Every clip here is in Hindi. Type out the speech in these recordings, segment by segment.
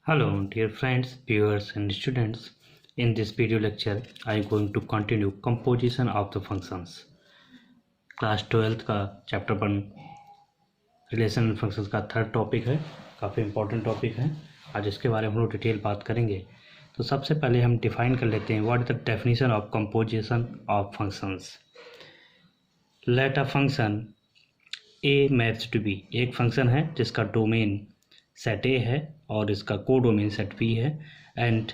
Hello, dear friends, viewers, and students. In this video lecture, I am going to continue composition of the functions. Class 12th का चैप्टर 1 रिलेशनल फंक्शंस का थर्ड टॉपिक है। काफ़ी इंपॉर्टेंट टॉपिक है। आज इसके बारे में हम लोग डिटेल बात करेंगे। तो सबसे पहले हम डिफाइन कर लेते हैं what is the definition of composition of functions. Let a function A maps to B. एक फंक्शन है जिसका डोमेन सेट ए है और इसका कोडोमेन सेट बी है। एंड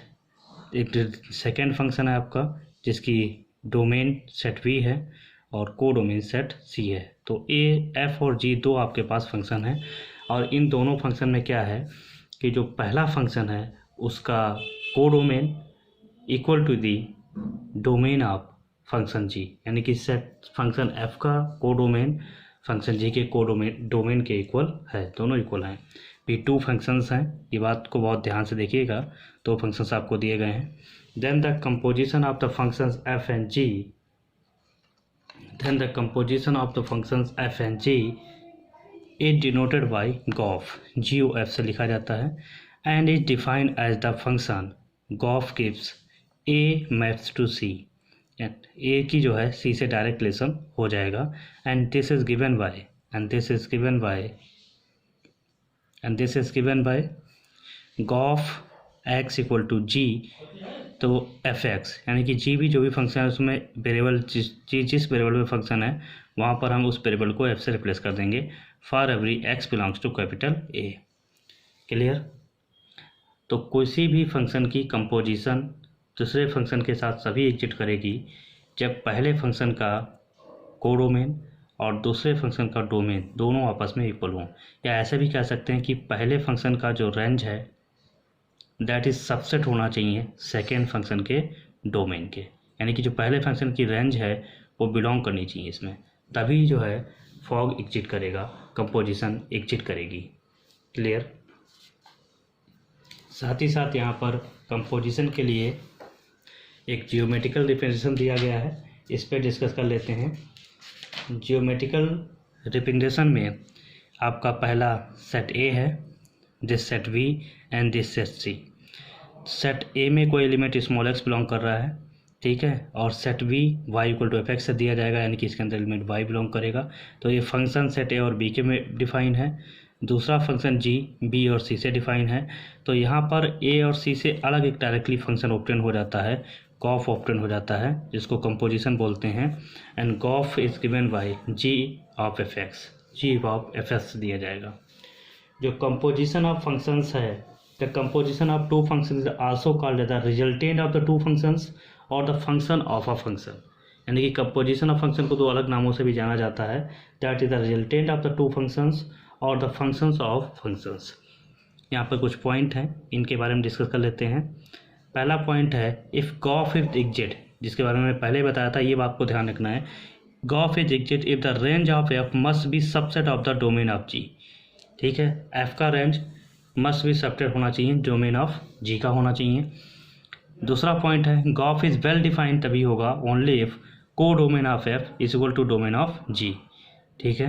एक सेकेंड फंक्शन है आपका जिसकी डोमेन सेट बी है और कोडोमेन सेट सी है। तो ए, एफ और जी दो आपके पास फंक्शन है और इन दोनों फंक्शन में क्या है कि जो पहला फंक्शन है उसका codomain equal to the domain of function G, यानी कि सेट फंक्शन एफ का कोडोमेन फंक्शन जी के डोमेन के इक्वल है, दोनों इक्वल हैं। भी टू फंक्शंस हैं, ये बात को बहुत ध्यान से देखिएगा। दो फंक्शंस आपको दिए गए हैं। Then the composition of the functions F and G, then the composition of the functions F and G is denoted by gof, G O F से लिखा जाता है। And is defined as the function gof gives A maps to C, A की जो है सी से डायरेक्ट रिलेशन हो जाएगा। And this is given by and this is given by gauf x equal to जी। तो एफ एक्स यानी कि जी भी जो भी फंक्शन है उसमें वेरिएबल जिस वेरिएबल में फंक्शन है वहाँ पर हम उस वेरिएबल को एफ से रिप्लेस कर देंगे for every X belongs to capital A. Clear? तो किसी भी फंक्शन की कंपोजिशन दूसरे फंक्शन के साथ सभी एग्जिट करेगी जब पहले फंक्शन का कोडोमेन और दूसरे फंक्शन का डोमेन दोनों आपस में इक्वल हों। या ऐसे भी कह सकते हैं कि पहले फंक्शन का जो रेंज है दैट इज सबसेट होना चाहिए सेकेंड फंक्शन के डोमेन के, यानी कि जो पहले फंक्शन की रेंज है वो बिलोंग करनी चाहिए इसमें, तभी जो है फॉग एग्जिट करेगा, कंपोजिशन एग्जिट करेगी। क्लियर? साथ ही साथ यहाँ पर कंपोजिशन के लिए एक जियोमेट्रिकल रिप्रेजेंटेशन दिया गया है, इस पर डिस्कस कर लेते हैं। जियोमेट्रिकल रिप्रेजेंटेशन में आपका पहला सेट ए है, this set V and this set C. Set A में कोई एलिमेंट स्मॉल एक्स बिलोंग कर रहा है, ठीक है, और set V Y equal to F X से दिया जाएगा, यानी कि इसके अंदर एलिमेंट वाई बिलोंग करेगा। तो ये फंक्शन सेट ए और बी के में डिफाइन है। दूसरा फंक्शन जी बी और सी से डिफाइन है। तो यहाँ पर ए और सी से अलग एक डायरेक्टली फंक्शन ऑब्टेन हो जाता है, गॉफ ऑब्टेन हो जाता है, जिसको कंपोजिशन बोलते हैं। And gof is given by G of F X, G of F X दिया जाएगा। जो कंपोजिशन ऑफ फंक्शंस है, the composition of two functions is also called the resultant of the two functions और the function of a function, यानी कि कंपोजिशन ऑफ फंक्शन को दो अलग नामों से भी जाना जाता है, that is the resultant of the two functions और द फंक्शंस ऑफ फंक्शंस। यहाँ पर कुछ पॉइंट हैं, इनके बारे में डिस्कस कर लेते हैं। पहला पॉइंट है इफ़ गॉफ इज एग्जिट, जिसके बारे में पहले बताया था, ये बात को ध्यान रखना है। Gof is exist if the range of F must be subset of the domain of G, ठीक है, एफ का रेंज मस्ट बी सबसेट होना चाहिए, डोमेन ऑफ जी का होना चाहिए। दूसरा पॉइंट है गॉफ इज वेल डिफाइंड तभी होगा only if codomain of F is equal to domain of G, ठीक है।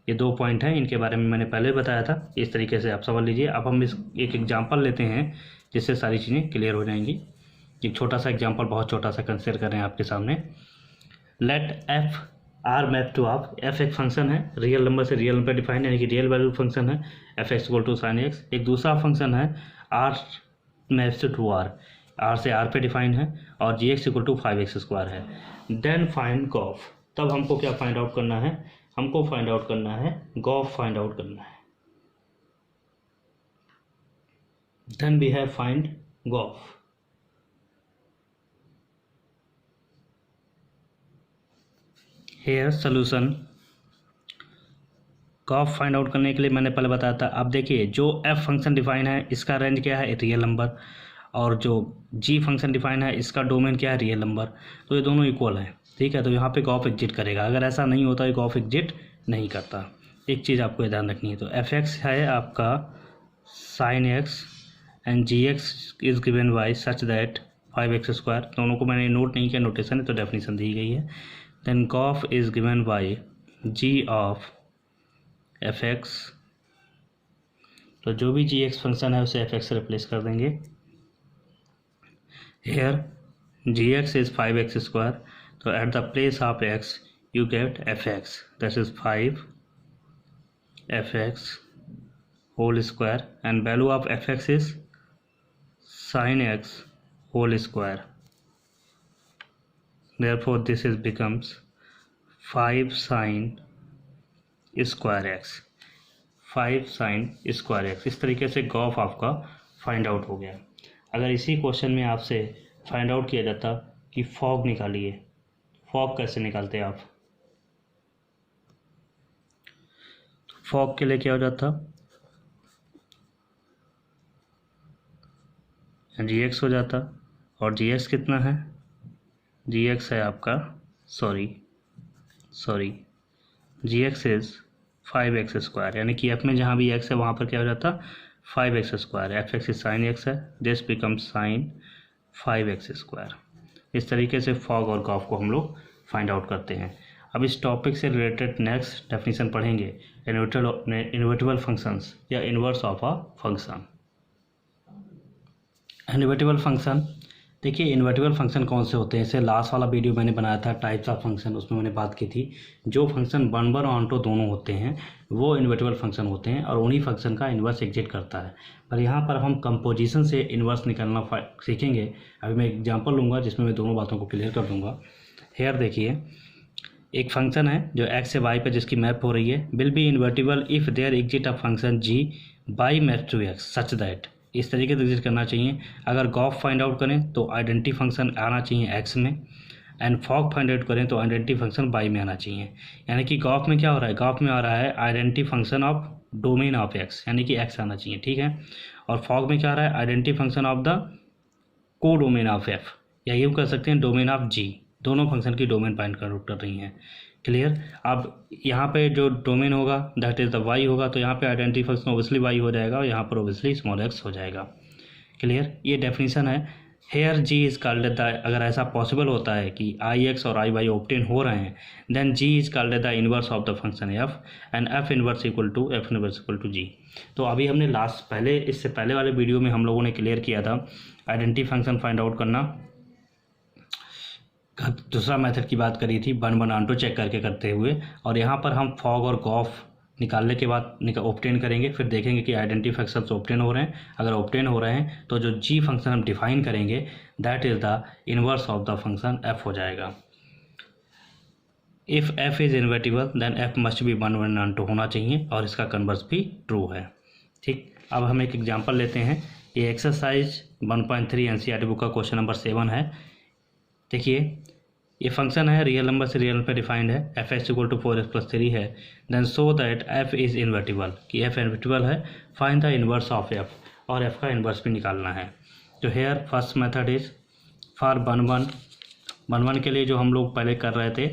ये दो पॉइंट हैं, इनके बारे में मैंने पहले बताया था, इस तरीके से आप समझ लीजिए। अब हम इस एक एग्जांपल लेते हैं जिससे सारी चीज़ें क्लियर हो जाएंगी। एक छोटा सा एग्जांपल, बहुत छोटा सा कंसिडर कर रहे हैं आपके सामने। Let F R map to आप, एफ एक फंक्शन है, रियल नंबर से रियल नंबर डिफाइन, यानी कि रियल वैल्यू फंक्शन है, F x equal to sine X. एक दूसरा फंक्शन है R maps to R, R से आर पे डिफाइन है और G x equal to 5x² है। देन फाइंड गॉफ, तब हमको क्या फाइंड आउट करना है, हमको फाइंड आउट करना है गॉफ फाइंड आउट करना है। Then we have find gof. Here solution. Gof find out करने के लिए मैंने पहले बताया था। अब देखिए जो एफ फंक्शन डिफाइन है इसका रेंज क्या है, रियल नंबर, और जो जी फंक्शन डिफाइन है इसका डोमेन क्या है, रियल नंबर। तो ये दोनों इक्वल हैं, ठीक है। तो यहाँ पे गॉफ एग्जिट करेगा, अगर ऐसा नहीं होता है गॉफ एग्जिट नहीं करता। एक चीज़ आपको ध्यान रखनी है। तो एफ एक्स है आपका sine X and G X is given by such that 5x², दोनों को मैंने नोट नहीं किया, नोटेशन है तो डेफिनेशन दी गई है। Then gof is given by G of F x तो जो भी जी एक्स फंक्शन है उसे एफ एक्स से रिप्लेस कर देंगे। Hair ji x is 5x², तो at the place of x you get fx, that is 5fx whole square, and value of fx is sin x whole square. Therefore this is becomes 5 sin square x, 5 sin square x। इस तरीके से गॉफ आपका फाइंड आउट हो गया। अगर इसी क्वेश्चन में आपसे फाइंड आउट किया जाता कि फॉग निकालिए, फॉग कैसे निकालते हैं आप? फॉग के लिए क्या हो जाता, जी एक्स हो जाता, और जी एक्स कितना है, जी एक्स है आपका sorry ji x is 5x², यानी कि एफ में जहाँ भी एक्स है वहाँ पर क्या हो जाता 5x², F x is sine x है, दिस बिकम्स साइन 5x²। इस तरीके से फॉग और गॉफ को हम लोग फाइंड आउट करते हैं। अब इस टॉपिक से रिलेटेड नेक्स्ट डेफिनेशन पढ़ेंगे इन्वर्टिबल फंक्शंस या inverse of a function. Invertible function, देखिए इन्वर्टिबल फंक्शन कौन से होते हैं, इसे लास्ट वाला वीडियो मैंने बनाया था टाइप्स ऑफ फंक्शन, उसमें मैंने बात की थी। जो फंक्शन वन और ऑन टू दोनों होते हैं वो इन्वर्टिबल फंक्शन होते हैं और उन्हीं फंक्शन का इन्वर्स एग्जिट करता है। पर यहाँ पर हम कंपोजिशन से इन्वर्स निकालना सीखेंगे। अभी मैं एग्जांपल लूँगा जिसमें मैं दोनों बातों को क्लियर कर दूँगा। हेयर देखिए, एक फंक्शन है जो x से y पर जिसकी मैप हो रही है, will be invertible if there exist a function g by map to x such that, इस तरीके से एग्जिट करना चाहिए। अगर गॉफ फाइंड आउट करें तो आइडेंटिटी फंक्शन आना चाहिए x में, एंड फॉग फाइंड आउट करें तो आइडेंटिटी फंक्शन y में आना चाहिए। यानी कि गॉफ में क्या हो रहा है, गॉफ में आ रहा है identity function of domain of x, यानी कि x आना चाहिए, ठीक है। और फॉग में क्या आ रहा है, आइडेंटिटी फंक्शन ऑफ द को डोमेन ऑफ f, या यूँ कर सकते हैं डोमेन ऑफ g। दोनों फंक्शन की डोमेन फाइंड आउट कर रही हैं, क्लियर। अब यहाँ पे जो डोमेन होगा दैट इज़ द y होगा, तो यहाँ पे आइडेंटिटी फंक्शन ओबियसली y हो जाएगा और यहाँ पर ओबियसली स्मॉल x हो जाएगा, क्लियर। ये डेफिनेशन है। Here g is called the, अगर ऐसा पॉसिबल होता है कि आई एक्स और आई वाई ऑब्टेन हो रहे हैं, then g is called the inverse of the function f, and f inverse equal to g। तो अभी हमने इससे पहले वाले वीडियो में हम लोगों ने क्लियर किया था आइडेंटिटी फंक्शन फाइंड आउट करना। दूसरा मेथड की बात करी थी वन ऑन टू चेक करके करते हुए, और यहाँ पर हम फॉग और गॉफ निकालने के बाद ऑब्टेन करेंगे, फिर देखेंगे कि आइडेंटिटी फंक्शंस ऑब्टेन हो रहे हैं। अगर ऑब्टेन हो रहे हैं तो जो जी फंक्शन हम डिफाइन करेंगे that is the inverse of the function F हो जाएगा। If F is invertible then F must be one onto होना चाहिए और इसका कन्वर्स भी ट्रू है, ठीक। अब हम एक एग्जाम्पल लेते हैं। ये एक्सरसाइज 1.3 एनसीईआरटी बुक का क्वेश्चन नंबर 7 है। देखिए ये फंक्शन है रियल नंबर से रियल पे डिफाइंड है, F x equal to 4x+3 है, then so that F is invertible, कि एफ इन्वर्टिबल है, find the inverse of F, और एफ का इन्वर्स भी निकालना है। तो here first method is for one one के लिए जो हम लोग पहले कर रहे थे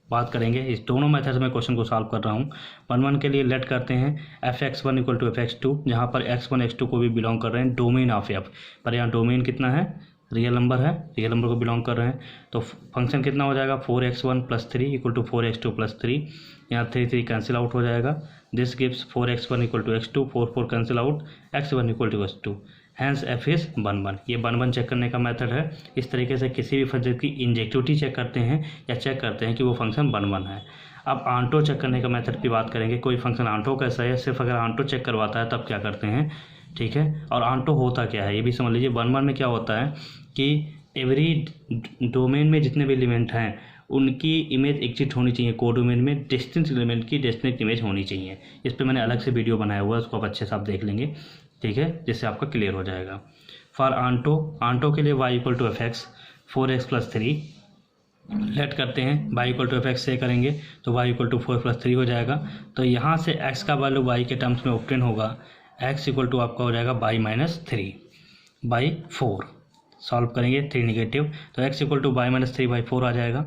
बात करेंगे, इस दोनों मेथड में क्वेश्चन को सॉल्व कर रहा हूँ। वन के लिए लेट करते हैं f(x1) इक्वल टू f(x2), जहाँ पर x1 x2 को भी बिलोंग कर रहे हैं डोमेन ऑफ एफ, पर यहाँ डोमेन कितना है, रियल नंबर है, रियल नंबर को बिलोंग कर रहे हैं। तो फंक्शन कितना हो जाएगा 4x1+3 इक्वल टू 4x2+3, यहाँ 3 कैंसिल आउट हो जाएगा। This gives 4x1 equal to x2, 4 cancel out, x1 equal to x2, hence F is 1 ये 1 चेक करने का मेथड है। इस तरीके से किसी भी फंक्शन की इंजेक्टिविटी चेक करते हैं या चेक करते हैं कि वो फंक्शन 1 है। अब आंटो चेक करने का मेथड की बात करेंगे। कोई फंक्शन आंटो कैसा है, सिर्फ अगर आंटो चेक करवाता है तब क्या करते हैं, ठीक है। और आंटो होता क्या है ये भी समझ लीजिए। 1 में क्या होता है कि एवरी डोमेन में जितने भी एलिमेंट हैं उनकी इमेज एग्जिट होनी चाहिए, को डोमेन में डिस्टेंस एलिमेंट की डिस्टिंक्ट इमेज होनी चाहिए। इस पर मैंने अलग से वीडियो बनाया हुआ है, उसको आप अच्छे से आप देख लेंगे, ठीक है, जिससे आपका क्लियर हो जाएगा। फॉर आंटो के लिए y equal to F X 4x+3 let करते हैं, y equal to F X से करेंगे तो y इक्वल टू 4+3 हो जाएगा। तो यहाँ से x का वैल्यू y के टर्म्स में ऑब्टेन होगा, x इक्वल टू आपका हो जाएगा y-3/4। सॉल्व करेंगे 3 नेगेटिव, तो x इक्वल टू y-3/4 आ जाएगा।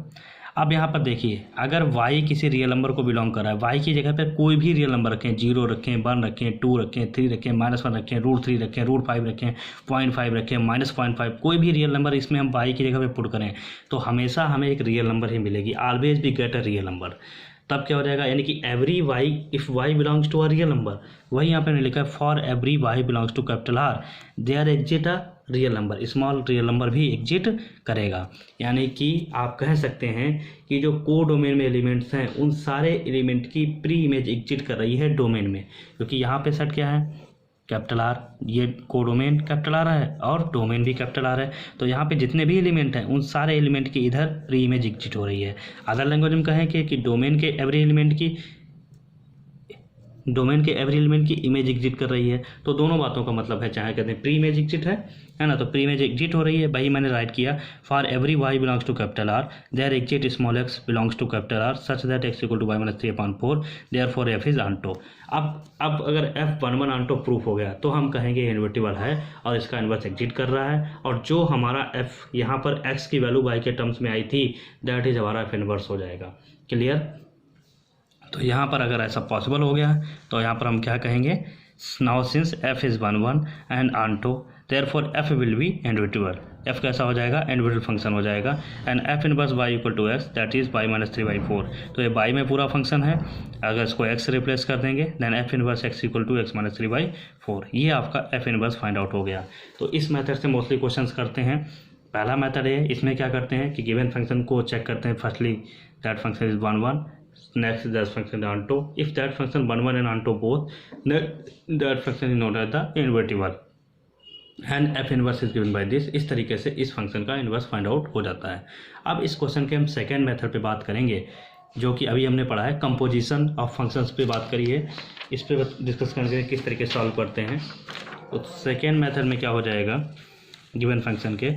अब यहाँ पर देखिए अगर y किसी रियल नंबर को बिलोंग कर रहा है, y की जगह पर कोई भी रियल नंबर रखें, 0 रखें, 1 रखें, 2 रखें, 3 रखें, -1 रखें, √3 रखें, √5 रखें, 0.5 रखें, -0.5, कोई भी रियल नंबर इसमें हम y की जगह पे पुट करें तो हमेशा हमें एक रियल नंबर ही मिलेगी। Always be get a real number. तब क्या हो जाएगा, यानी कि every y if y belongs to a real number, वही यहाँ पे मैंने लिखा है for every Y belongs to capital R there exist a real number, small real number भी एग्जिट करेगा। यानी कि आप कह सकते हैं कि जो को डोमेन में एलिमेंट्स हैं उन सारे एलिमेंट की प्री इमेज एग्जिट कर रही है डोमेन में, क्योंकि यहाँ पे सेट क्या है, कैपिटल आर, ये को डोमेन कैपिटल आर है और डोमेन भी कैपिटल आर है, तो यहाँ पे जितने भी एलिमेंट हैं उन सारे एलिमेंट की इधर प्री इमेज एग्जिट हो रही है। अदर लैंग्वेज में कहें कि डोमेन के एवरी एलिमेंट की इमेज एग्जिट कर रही है। तो दोनों बातों का मतलब है, चाहे कहते हैं प्री इमेज एग्जिट है ना, तो प्री इमेज एग्जिट हो रही है, वही मैंने राइट किया for every Y belongs to capital R there exist small X belongs to capital R such that X equal to Y minus 3/4 therefore F is onto. अब अगर एफ 1 ऑनटो प्रूफ हो गया तो हम कहेंगे इन्वर्टिबल है और इसका इन्वर्स एग्जिट कर रहा है, और जो हमारा एफ यहाँ पर एक्स की वैल्यू वाई के टर्म्स में आई थी दैट इज हमारा एफ इन्वर्स हो जाएगा। क्लियर? तो यहाँ पर अगर ऐसा पॉसिबल हो गया तो यहाँ पर हम क्या कहेंगे, now since F is 1 and onto therefore F will be invertible. F कैसा हो जाएगा, इन्वर्टिबल फंक्शन हो जाएगा, and F inverse Y equal to x that is Y minus 3/4। तो ये वाई में पूरा फंक्शन है, अगर इसको एक्स रिप्लेस कर देंगे then f inverse x equal to x minus 3/4, ये आपका एफ इनवर्स फाइंड आउट हो गया। तो इस मेथड से मोस्टली क्वेश्चंस करते हैं। पहला मेथड है, इसमें क्या करते हैं कि गिवन फंक्शन को चेक करते हैं, firstly that function is 1 next that function is onto, if that function 1 and onto both, that function is not the invertible and f inverse is given by this। इस तरीके से इस फंक्शन का इन्वर्स फाइंड आउट हो जाता है। अब इस क्वेश्चन के हम सेकेंड मेथड पे बात करेंगे, जो कि अभी हमने पढ़ा है कंपोजिशन ऑफ फंक्शंस पे बात करी है, इस पे डिस्कस करेंगे किस तरीके से सॉल्व करते हैं। तो सेकेंड मेथड में क्या हो जाएगा, गिवन फंक्शन के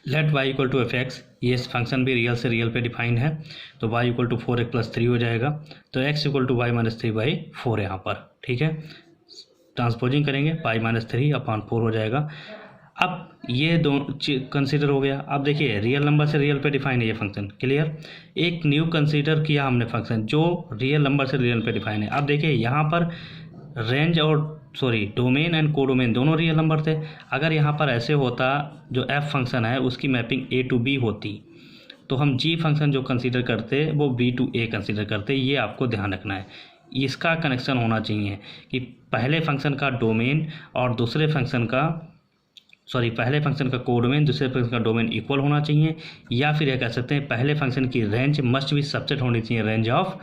let y equal to F x, ये फंक्शन भी रियल से रियल पे डिफाइंड है, तो y equal to 4x plus 3 हो जाएगा, तो x equal to Y minus 3/4 यहाँ पर, ठीक है। ट्रांसपोजिंग करेंगे y माइनस 3/4 हो जाएगा। अब ये दोनों कंसीडर हो गया। अब देखिए रियल नंबर से रियल पे डिफाइन है ये फंक्शन, क्लियर। एक न्यू कंसीडर किया हमने फंक्शन जो रियल नंबर से रियल पे डिफाइन है। अब देखिए यहाँ पर रेंज और डोमेन एंड कोडोमेन दोनों रियल नंबर थे। अगर यहाँ पर ऐसे होता, जो एफ फंक्शन है उसकी मैपिंग ए टू बी होती, तो हम जी फंक्शन जो कंसीडर करते वो बी टू ए कंसीडर करते। ये आपको ध्यान रखना है, इसका कनेक्शन होना चाहिए कि पहले फंक्शन का डोमेन और दूसरे फंक्शन का पहले फंक्शन का कोडोमेन दूसरे फंक्शन का डोमेन इक्वल होना चाहिए, या फिर यह कह सकते हैं पहले फंक्शन की रेंज मस्ट भी सबसेट होनी चाहिए रेंज ऑफ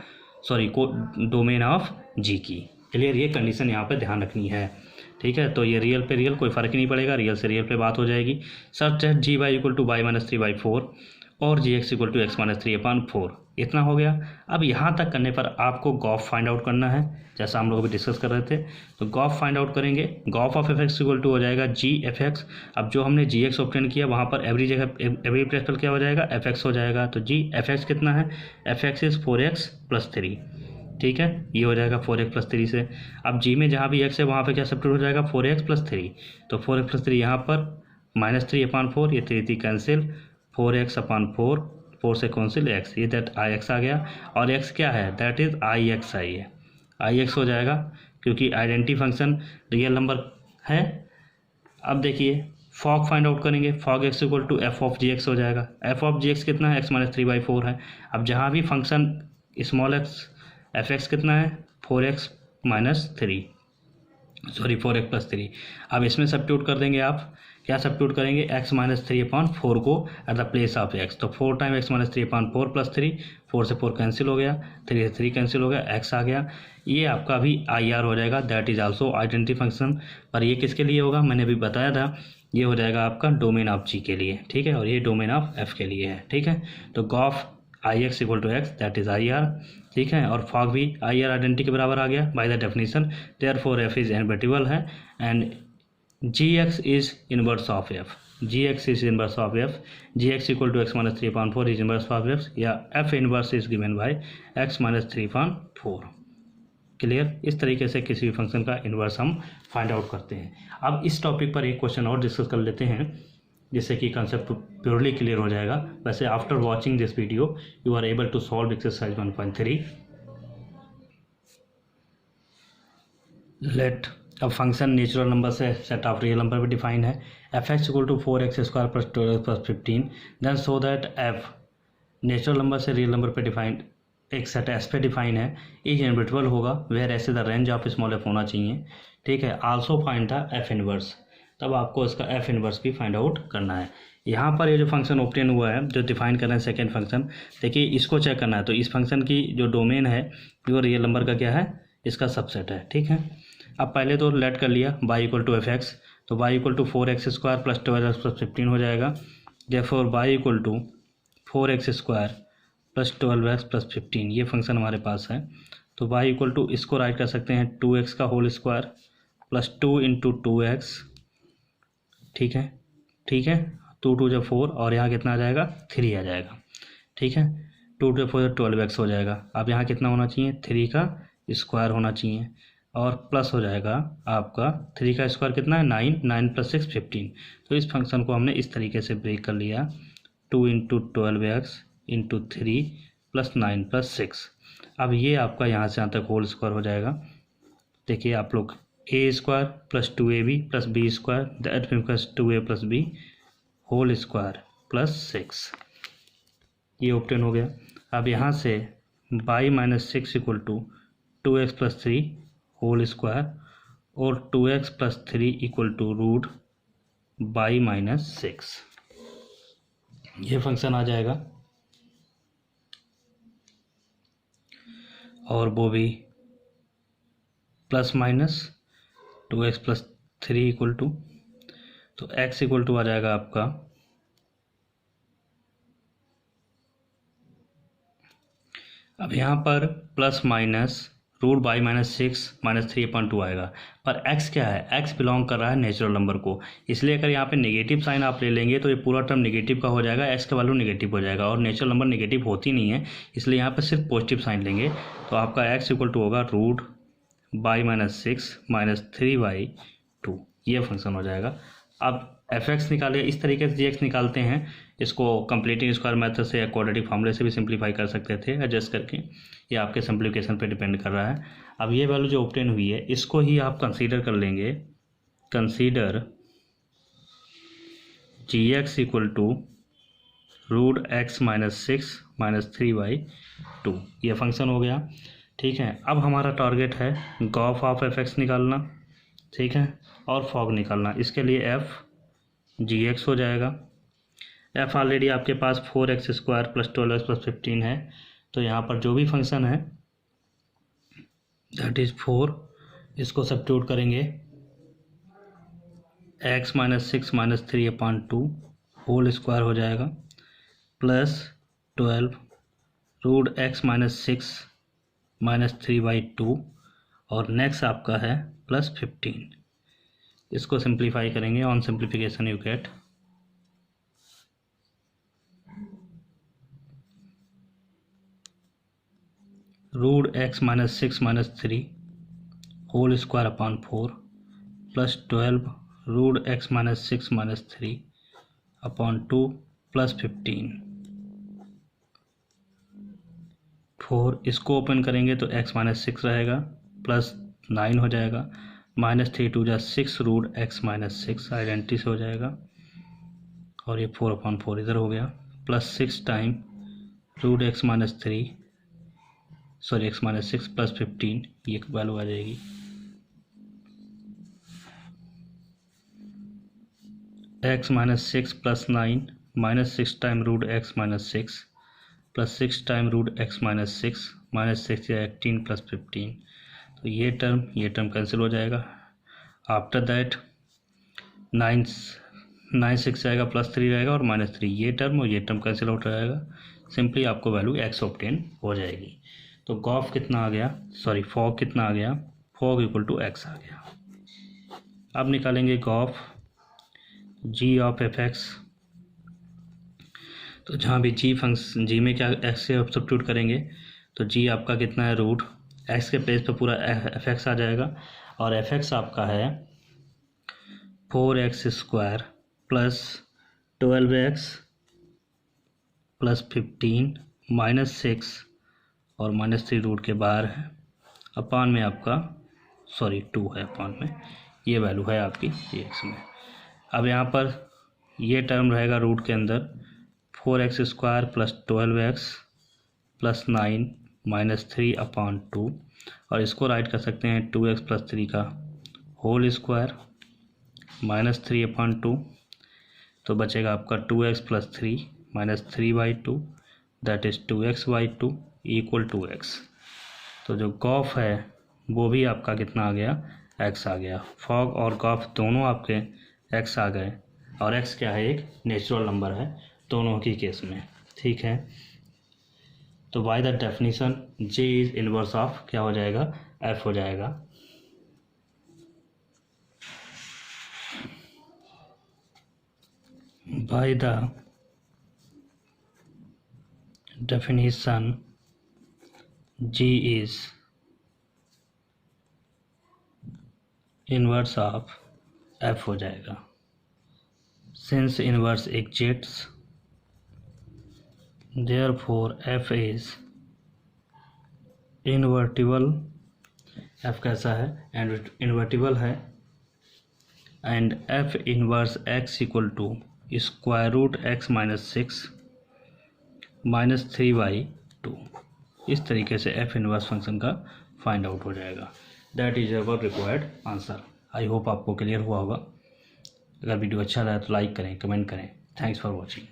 डोमेन ऑफ जी की। क्लियर? ये कंडीशन यहाँ पे ध्यान रखनी है, ठीक है। तो ये रियल पे रियल कोई फ़र्क नहीं पड़ेगा, रियल से रियल पे बात हो जाएगी। Such that G Y equal to Y minus 3/4 और G x equal to x minus 3/4, इतना हो गया। अब यहाँ तक करने पर आपको गॉफ फाइंड आउट करना है, जैसा हम लोग अभी डिस्कस कर रहे थे। तो गॉफ फाइंड आउट करेंगे, g o f of F x equal to हो जाएगा जी एफ एक्स। अब जो हमने जी एक्स ऑब्टेन किया वहाँ पर एवरी जगह एवरी प्लेस पर क्या हो जाएगा, एफ एक्स हो जाएगा। तो जी एफ एक्स कितना है, F x is 4x plus 3, ठीक है। ये हो जाएगा 4x प्लस 3 से। अब जी में जहाँ भी x है वहाँ पे क्या सब्स्टिट्यूट हो जाएगा 4x प्लस 3, तो 4x प्लस 3 यहाँ पर माइनस 3/4, ये 3 कैंसिल, 4x/4, 4 से कैंसिल x, ये दैट आई एक्स आ गया। और x क्या है, दैट इज आई एक्स आई है, आई एक्स हो जाएगा क्योंकि आइडेंटिटी फंक्शन रियल नंबर है। अब देखिए फॉग फाइंड आउट करेंगे, f o g x equal to f of g x हो जाएगा। एफ ऑफ जी एक्स कितना है, x माइनस 3/4 है। अब जहाँ भी function small x F x कितना है 4x माइनस 3, 4x प्लस 3। अब इसमें सब्स्टिट्यूट कर देंगे, आप क्या सब्स्टिट्यूट करेंगे, x माइनस 3/4 को at the place of x, तो 4 टाइम x माइनस 3/4 प्लस 3, 4 से 4 कैंसिल हो गया, 3 से 3 कैंसिल हो गया, x आ गया। ये आपका भी आई आर हो जाएगा, that is also identity function. पर ये किसके लिए होगा, मैंने अभी बताया था, ये हो जाएगा आपका डोमेन ऑफ जी के लिए, ठीक है, और ये डोमेन ऑफ एफ के लिए है, ठीक है। तो g o f I x equal to x that is I R, ठीक है, और फॉग भी आई आर आइडेंटिटी के बराबर आ गया by the definition. Therefore F is invertible है and G X is inverse of F, G X is inverse of F, G x equal to x minus 3/4 is inverse of F, या F inverse is given by X minus 3/4। Clear? इस तरीके से किसी भी फंक्शन का इनवर्स हम फाइंड आउट करते हैं। अब इस टॉपिक पर एक क्वेश्चन और डिस्कस कर लेते हैं, जिससे कि कंसेप्ट प्योरली क्लियर हो जाएगा। वैसे after watching this video you are able to solve exercise 1.3। Let अब फंक्शन नेचुरल नंबर से सेट ऑफ रियल नंबर भी डिफाइन है, F x equal to 4x² plus 12x plus 15, then so that f natural number से रियल नंबर पे डिफाइंड एक सेट एस पे डिफाइन है, इज इनविजिबल होगा, वेयर ऐसे the range of small f होना चाहिए, ठीक है। Also find the F inverse, तब आपको इसका एफ इनवर्स भी फाइंड आउट करना है। यहाँ पर ये जो फंक्शन ऑब्टेन हुआ है, जो डिफाइन कर रहे हैं सेकेंड फंक्शन, देखिए इसको चेक करना है। तो इस फंक्शन की जो डोमेन है वो रियल नंबर का क्या है, इसका सबसेट है, ठीक है। अब पहले तो लेट कर लिया y equal to F x, तो y equal to 4x² plus 12x plus 15 हो जाएगा। Therefore y equal to 4x² plus 12x plus 15 ये फंक्शन हमारे पास है। तो y इक्वल टू इसको राइट कर सकते हैं 2x का whole square plus 2 into 2x, ठीक है, ठीक है। 2 2 जब 4 और यहाँ कितना आ जाएगा 3 आ जाएगा, ठीक है। 2 2 4 12x हो जाएगा। अब यहाँ कितना होना चाहिए 3 का स्क्वायर होना चाहिए और प्लस हो जाएगा आपका 3 का स्क्वायर कितना है 9, 9 प्लस 6 15। तो इस फंक्शन को हमने इस तरीके से ब्रेक कर लिया 2 into 12x into 3 plus 9 plus 6। अब ये आपका यहाँ से यहाँ तक होल स्क्वायर हो जाएगा। देखिए आप लोग a² plus 2ab plus b² that means 2a plus b whole square plus 6, ये ऑब्टेन हो गया। अब यहाँ से y minus 6 equal to 2x plus 3 whole square और 2x plus 3 equal to root y minus 6, ये फंक्शन आ जाएगा। और वो भी plus minus 2x plus 3 equal to, तो x इक्वल टू आ जाएगा आपका अब यहाँ पर plus minus root by minus 6 minus 3/2 आएगा। पर x क्या है, x बिलोंग कर रहा है नेचुरल नंबर को, इसलिए अगर यहाँ पे नेगेटिव साइन आप ले लेंगे तो ये पूरा टर्म नेगेटिव का हो जाएगा, x का वैल्यू नेगेटिव हो जाएगा और नेचुरल नंबर नेगेटिव होती नहीं है, इसलिए यहाँ पे सिर्फ पॉजिटिव साइन लेंगे। तो आपका x इक्वल टू होगा रूट बाई माइनस 6 माइनस 3/2, ये फंक्शन हो जाएगा। अब एफ एक्स निकालिए, इस तरीके से जी एक्स निकालते हैं, इसको कंप्लीटिंग स्क्वायर मेथड से या क्वाड्रेटिक फॉर्मूले से भी सिंप्लीफाई कर सकते थे एडजस्ट करके, ये आपके सिंप्लीफिकेशन पे डिपेंड कर रहा है। अब ये वैल्यू जो ऑब्टेन हुई है इसको ही आप कंसीडर कर लेंगे, consider g x equal to root x minus 6 minus 3/2, ये फंक्शन हो गया, ठीक है। अब हमारा टारगेट है गॉफ ऑफ एफ एक्स निकालना, ठीक है, और फॉग निकालना। इसके लिए एफ जी एक्स हो जाएगा। एफ ऑलरेडी आपके पास 4x² प्लस 12x प्लस 15 है, तो यहाँ पर जो भी फंक्शन है दैट इज़ 4, इसको सब्स्टिट्यूट करेंगे x minus 6 minus 3/2 whole square हो जाएगा plus 12 root x minus 6 minus 3/2 और नेक्स्ट आपका है प्लस 15। इसको सिंप्लीफाई करेंगे, on simplification you get root x minus 6 minus 3 whole square upon 4 plus 12 root x minus 6 minus 3 upon 2 plus 15। 4 इसको ओपन करेंगे तो x माइनस 6 रहेगा प्लस 9 हो जाएगा, माइनस 3 2 जा 6 रूट x माइनस 6 आइडेंटिटी से हो जाएगा और ये 4/4 इधर हो गया plus 6 time root x minus 3 sorry x minus 6 plus 15, ये वैल्यू आ जाएगी x minus 6 plus 9 minus 6 time root x minus 6 plus 6 time root x minus 6 minus 6 या 18 प्लस 15, तो ये टर्म कैंसिल हो जाएगा। आफ्टर दैट 9 6 जाएगा प्लस 3 रहेगा और माइनस 3, ये टर्म और ये टर्म कैंसिल आउट हो जाएगा, सिंपली आपको वैल्यू x ऑब्टेन हो जाएगी। तो गॉफ कितना आ गया, सॉरी फॉग कितना आ गया, फॉग इक्वल टू x आ गया। अब निकालेंगे g o f g of F x, तो जहाँ भी जी में क्या x से सब्स्टिट्यूट करेंगे तो g आपका कितना है रूट x के प्लेस पे पूरा एफ एक्स आ जाएगा और एफ एक्स आपका है 4x² plus 12x plus 15 minus 6 और माइनस 3 रूट के बाहर है, अपान में आपका 2 है अपान में, ये वैल्यू है आपकी जी एक्स में। अब यहाँ पर ये टर्म रहेगा रूट के अंदर 4x² plus 12x plus 9 minus 3/2, और इसको राइट कर सकते हैं 2x प्लस 3 का होल स्क्वायर माइनस 3/2, तो बचेगा आपका 2x plus 3 minus 3/2 that is 2x/2 equal to x। तो जो गॉफ है वो भी आपका कितना आ गया, x आ गया। फॉग और गॉफ दोनों आपके x आ गए, और x क्या है, एक नेचुरल नंबर है दोनों की केस में, ठीक है। तो by the definition J is inverse of क्या हो जाएगा, F हो जाएगा। By the definition G is inverse of F हो जाएगा। Since inverse exists therefore F is invertible. F कैसा है, इनवर्टिबल है, and F inverse x equal to square root x minus 6 minus 3/2। इस तरीके से F इनवर्स फंक्शन का फाइंड आउट हो जाएगा। That is our required answer. I hope आपको क्लियर हुआ होगा। अगर वीडियो अच्छा लगा तो लाइक करें, कमेंट करें। Thanks for watching.